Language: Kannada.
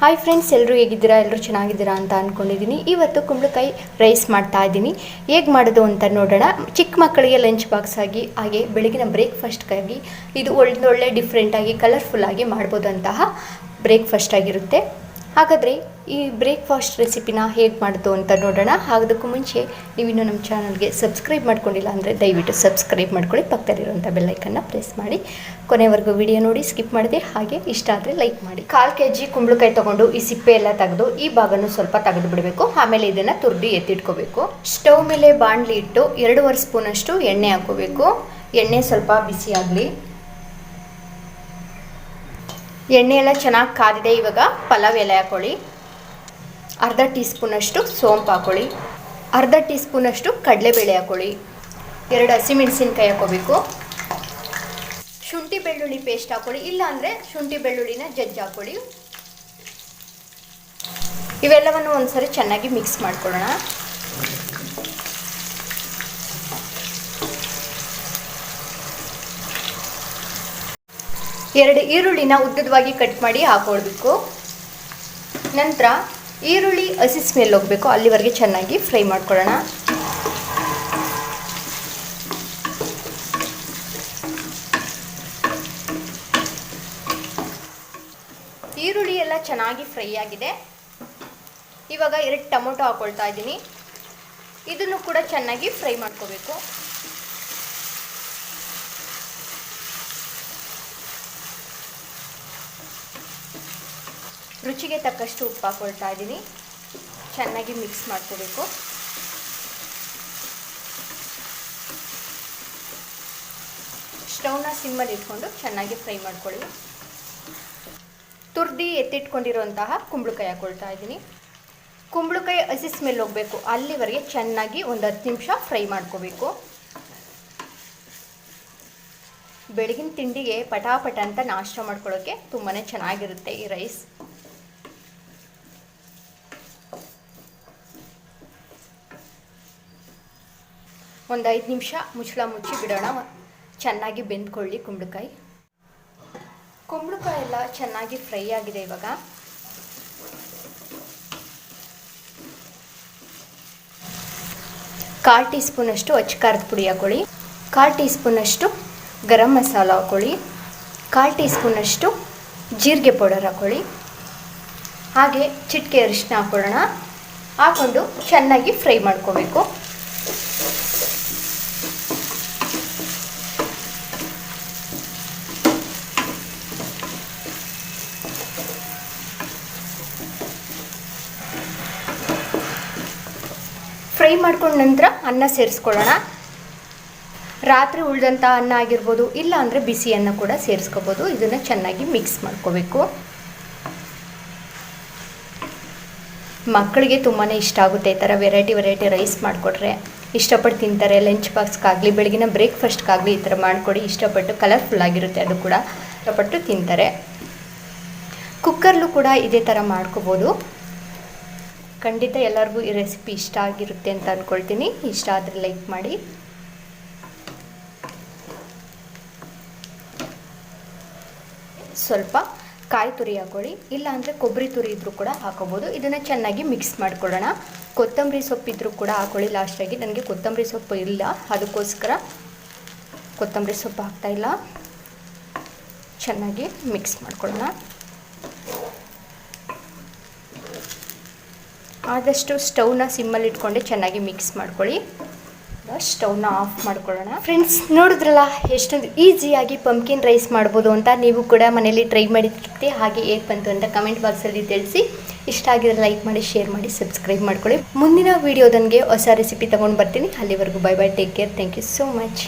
ಹಾಯ್ ಫ್ರೆಂಡ್ಸ್, ಎಲ್ಲರೂ ಹೇಗಿದ್ದೀರಾ? ಎಲ್ಲರೂ ಚೆನ್ನಾಗಿದ್ದೀರಾ ಅಂತ ಅಂದ್ಕೊಂಡಿದ್ದೀನಿ. ಇವತ್ತು ಕುಂಬಳಕಾಯಿ ರೈಸ್ ಮಾಡ್ತಾ ಇದ್ದೀನಿ. ಹೇಗೆ ಮಾಡೋದು ಅಂತ ನೋಡೋಣ. ಚಿಕ್ಕ ಮಕ್ಕಳಿಗೆ ಲಂಚ್ ಬಾಕ್ಸ್ ಆಗಿ, ಹಾಗೆ ಬೆಳಗಿನ ಬ್ರೇಕ್ಫಾಸ್ಟ್ಗಾಗಿ ಇದು ಒಳ್ಳೆ ಡಿಫ್ರೆಂಟಾಗಿ ಕಲರ್ಫುಲ್ಲಾಗಿ ಮಾಡ್ಬೋದಂತಹ ಬ್ರೇಕ್ಫಾಸ್ಟ್ ಆಗಿರುತ್ತೆ. ಹಾಗಾದರೆ ಈ ಬ್ರೇಕ್ಫಾಸ್ಟ್ ರೆಸಿಪಿನ ಹೇಗೆ ಮಾಡೋದು ಅಂತ ನೋಡೋಣ. ಅದಕ್ಕೂ ಮುಂಚೆ ನೀವಿನ್ನೂ ನಮ್ಮ ಚಾನಲ್ಗೆ ಸಬ್ಸ್ಕ್ರೈಬ್ ಮಾಡ್ಕೊಂಡಿಲ್ಲ ಅಂದರೆ ದಯವಿಟ್ಟು ಸಬ್ಸ್ಕ್ರೈಬ್ ಮಾಡ್ಕೊಳ್ಳಿ. ಪಕ್ಕದಲ್ಲಿರುವಂಥ ಬೆಲ್ಲೈಕನ್ನ ಪ್ರೆಸ್ ಮಾಡಿ ಕೊನೆವರೆಗೂ ವಿಡಿಯೋ ನೋಡಿ, ಸ್ಕಿಪ್ ಮಾಡಿದೆ. ಹಾಗೆ ಇಷ್ಟ ಆದರೆ ಲೈಕ್ ಮಾಡಿ. 1/4 kg ಕುಂಬಳಕಾಯಿ ತೊಗೊಂಡು ಈ ಸಿಪ್ಪೆ ಎಲ್ಲ ತೆಗೆದು ಈ ಭಾಗನೂ ಸ್ವಲ್ಪ ತೆಗೆದು ಬಿಡಬೇಕು. ಆಮೇಲೆ ಇದನ್ನು ತುರ್ದು ಎತ್ತಿಟ್ಕೋಬೇಕು. ಸ್ಟವ್ ಮೇಲೆ ಬಾಣಲಿ ಇಟ್ಟು 2.5 ಸ್ಪೂನಷ್ಟು ಎಣ್ಣೆ ಹಾಕೋಬೇಕು. ಎಣ್ಣೆ ಸ್ವಲ್ಪ ಬಿಸಿ ಆಗಲಿ. ಎಣ್ಣೆ ಎಲ್ಲ ಚೆನ್ನಾಗಿ ಕಾದಿದೆ. ಇವಾಗ ಪಲಾವ್ ಎಲೆ ಹಾಕೊಳ್ಳಿ. ಅರ್ಧ ಟೀ ಸ್ಪೂನಷ್ಟು ಸೋಂಪು ಹಾಕೊಳ್ಳಿ. ಅರ್ಧ ಟೀ ಸ್ಪೂನಷ್ಟು ಕಡಲೆಬೇಳೆ ಹಾಕೊಳ್ಳಿ. 2 ಹಸಿಮೆಣಸಿನ್ಕಾಯಿ ಹಾಕೋಬೇಕು. ಶುಂಠಿ ಬೆಳ್ಳುಳ್ಳಿ ಪೇಸ್ಟ್ ಹಾಕೊಳ್ಳಿ. ಇಲ್ಲ ಅಂದರೆ ಶುಂಠಿ ಬೆಳ್ಳುಳ್ಳಿನ ಜಜ್ಜಿ ಹಾಕೊಳ್ಳಿ. ಇವೆಲ್ಲವನ್ನು ಒಂದ್ಸರಿ ಚೆನ್ನಾಗಿ ಮಿಕ್ಸ್ ಮಾಡ್ಕೊಳ್ಳೋಣ. ಎರಡು ಈರುಳ್ಳಿನ ಉದ್ದವಾಗಿ ಕಟ್ ಮಾಡಿ ಹಾಕೊಳ್ಬೇಕು. ನಂತರ ಈರುಳ್ಳಿ ಹಸಿ ಸ್ಮೆಲ್ ಹೋಗಬೇಕು, ಅಲ್ಲಿವರೆಗೆ ಚೆನ್ನಾಗಿ ಫ್ರೈ ಮಾಡ್ಕೊಳ್ಳೋಣ. ಈರುಳ್ಳಿ ಎಲ್ಲ ಚೆನ್ನಾಗಿ ಫ್ರೈ ಆಗಿದೆ. ಇವಾಗ 2 ಟೊಮೊಟೊ ಹಾಕೊಳ್ತಾ ಇದ್ದೀನಿ. ಇದನ್ನು ಕೂಡ ಚೆನ್ನಾಗಿ ಫ್ರೈ ಮಾಡ್ಕೋಬೇಕು. ರುಚಿಗೆ ತಕ್ಕಷ್ಟು ಉಪ್ಪು ಹಾಕೊಳ್ತಾ ಇದ್ದೀನಿ. ಚೆನ್ನಾಗಿ ಮಿಕ್ಸ್ ಮಾಡ್ಕೋಬೇಕು. ಸ್ಟವ್ನ ಸಿಮ್ಮಲ್ಲಿ ಇಟ್ಕೊಂಡು ಚೆನ್ನಾಗಿ ಫ್ರೈ ಮಾಡ್ಕೊಳ್ಳಿ. ತುರ್ದಿ ಎತ್ತಿಟ್ಕೊಂಡಿರುವಂತಹ ಕುಂಬಳಕಾಯಿ ಹಾಕೊಳ್ತಾ ಇದ್ದೀನಿ. ಕುಂಬಳಕಾಯಿ ಹಸಿ ಸ್ಮೆಲ್ ಹೋಗಬೇಕು, ಅಲ್ಲಿವರೆಗೆ ಚೆನ್ನಾಗಿ ಒಂದು 10 ನಿಮಿಷ ಫ್ರೈ ಮಾಡ್ಕೋಬೇಕು. ಬೆಳಗಿನ ತಿಂಡಿಗೆ ಪಟಾಪಟ ಅಂತ ನಾಷ್ಟ ಮಾಡ್ಕೊಳ್ಳೋಕ್ಕೆ ತುಂಬಾ ಚೆನ್ನಾಗಿರುತ್ತೆ ಈ ರೈಸ್. ಒಂದು 5 ನಿಮಿಷ ಮುಚ್ಚಳ ಮುಚ್ಚಿ ಬಿಡೋಣ. ಚೆನ್ನಾಗಿ ಬೆಂದ್ಕೊಳ್ಳಿ ಕುಂಬಳಕಾಯಿ. ಕುಂಬಳಕಾಯಿ ಎಲ್ಲ ಚೆನ್ನಾಗಿ ಫ್ರೈ ಆಗಿದೆ. ಇವಾಗ ಕಾಲು ಟೀ ಸ್ಪೂನಷ್ಟು ಅಚ್ಚ ಖಾರದ ಪುಡಿ ಹಾಕೊಳ್ಳಿ. 1/4 ಟೀ ಸ್ಪೂನಷ್ಟು ಗರಂ ಮಸಾಲ ಹಾಕೊಳ್ಳಿ. 1/4 ಟೀ ಸ್ಪೂನಷ್ಟು ಜೀರಿಗೆ ಪೌಡರ್ ಹಾಕೊಳ್ಳಿ. ಹಾಗೆ ಚಿಟಿಕೆ ಅರಿಶಿನ ಹಾಕೊಳ್ಳೋಣ. ಹಾಕ್ಕೊಂಡು ಚೆನ್ನಾಗಿ ಫ್ರೈ ಮಾಡ್ಕೋಬೇಕು. ಫ್ರೈ ಮಾಡ್ಕೊಂಡ ನಂತರ ಅನ್ನ ಸೇರಿಸ್ಕೊಳ್ಳೋಣ. ರಾತ್ರಿ ಉಳಿದಂಥ ಅನ್ನ ಆಗಿರ್ಬೋದು, ಇಲ್ಲ ಅಂದರೆ ಬಿಸಿ ಅನ್ನ ಕೂಡ ಸೇರಿಸ್ಕೋಬೋದು. ಇದನ್ನು ಚೆನ್ನಾಗಿ ಮಿಕ್ಸ್ ಮಾಡ್ಕೋಬೇಕು. ಮಕ್ಕಳಿಗೆ ತುಂಬಾ ಇಷ್ಟ ಆಗುತ್ತೆ. ಈ ಥರ ವೆರೈಟಿ ರೈಸ್ ಮಾಡಿಕೊಟ್ರೆ ಇಷ್ಟಪಟ್ಟು ತಿಂತಾರೆ. ಲಂಚ್ ಬಾಕ್ಸ್ಗಾಗಲಿ, ಬೆಳಗಿನ ಬ್ರೇಕ್ಫಾಸ್ಟ್ಗಾಗಲಿ ಈ ಥರ ಮಾಡಿಕೊಡಿ. ಇಷ್ಟಪಟ್ಟು ಕಲರ್ಫುಲ್ ಆಗಿರುತ್ತೆ, ಅದು ಕೂಡ ಇಷ್ಟಪಟ್ಟು ತಿಂತಾರೆ. ಕುಕ್ಕರ್ಲು ಕೂಡ ಇದೇ ಥರ ಮಾಡ್ಕೋಬೋದು. ಖಂಡಿತ ಎಲ್ಲರಿಗೂ ಈ ರೆಸಿಪಿ ಇಷ್ಟ ಆಗಿರುತ್ತೆ ಅಂತ ಅಂದ್ಕೊಳ್ತೀನಿ. ಇಷ್ಟ ಆದರೆ ಲೈಕ್ ಮಾಡಿ. ಸ್ವಲ್ಪ ಕಾಯಿ ತುರಿ ಹಾಕೊಳ್ಳಿ. ಇಲ್ಲ ಅಂದರೆ ಕೊಬ್ಬರಿ ತುರಿ ಇದ್ದರೂ ಕೂಡ ಹಾಕೋಬೋದು. ಇದನ್ನು ಚೆನ್ನಾಗಿ ಮಿಕ್ಸ್ ಮಾಡ್ಕೊಳ್ಳೋಣ. ಕೊತ್ತಂಬರಿ ಸೊಪ್ಪಿದ್ರೂ ಕೂಡ ಹಾಕೊಳ್ಳಿ ಲಾಸ್ಟಾಗಿ. ನನಗೆ ಕೊತ್ತಂಬರಿ ಸೊಪ್ಪು ಇಲ್ಲ, ಅದಕ್ಕೋಸ್ಕರ ಕೊತ್ತಂಬರಿ ಸೊಪ್ಪು ಹಾಕ್ತಾಯಿಲ್ಲ. ಚೆನ್ನಾಗಿ ಮಿಕ್ಸ್ ಮಾಡ್ಕೊಳ್ಳೋಣ. ಆದಷ್ಟು ಸ್ಟವ್ನ ಸಿಮ್ಮಲ್ಲಿ ಇಟ್ಕೊಂಡೆ ಚೆನ್ನಾಗಿ ಮಿಕ್ಸ್ ಮಾಡ್ಕೊಳ್ಳಿ. ಸ್ಟವ್ನ ಆಫ್ ಮಾಡ್ಕೊಳ್ಳೋಣ. ಫ್ರೆಂಡ್ಸ್, ನೋಡಿದ್ರಲ್ಲ ಎಷ್ಟೊಂದು ಈಸಿಯಾಗಿ ಪಂಪ್ಕಿನ್ ರೈಸ್ ಮಾಡ್ಬೋದು ಅಂತ. ನೀವು ಕೂಡ ಮನೇಲಿ ಟ್ರೈ ಮಾಡಿರ್ತೀವಿ. ಹಾಗೆ ಹೇಗೆ ಬಂತು ಅಂತ ಕಮೆಂಟ್ ಬಾಕ್ಸಲ್ಲಿ ತಿಳಿಸಿ. ಇಷ್ಟ ಆಗಿದ್ರೆ ಲೈಕ್ ಮಾಡಿ, ಶೇರ್ ಮಾಡಿ, ಸಬ್ಸ್ಕ್ರೈಬ್ ಮಾಡ್ಕೊಳ್ಳಿ. ಮುಂದಿನ ವೀಡಿಯೋದನಿಗೆ ಹೊಸ ರೆಸಿಪಿ ತೊಗೊಂಡು ಬರ್ತೀನಿ. ಅಲ್ಲಿವರೆಗೂ bye bye, take care, thank you so much.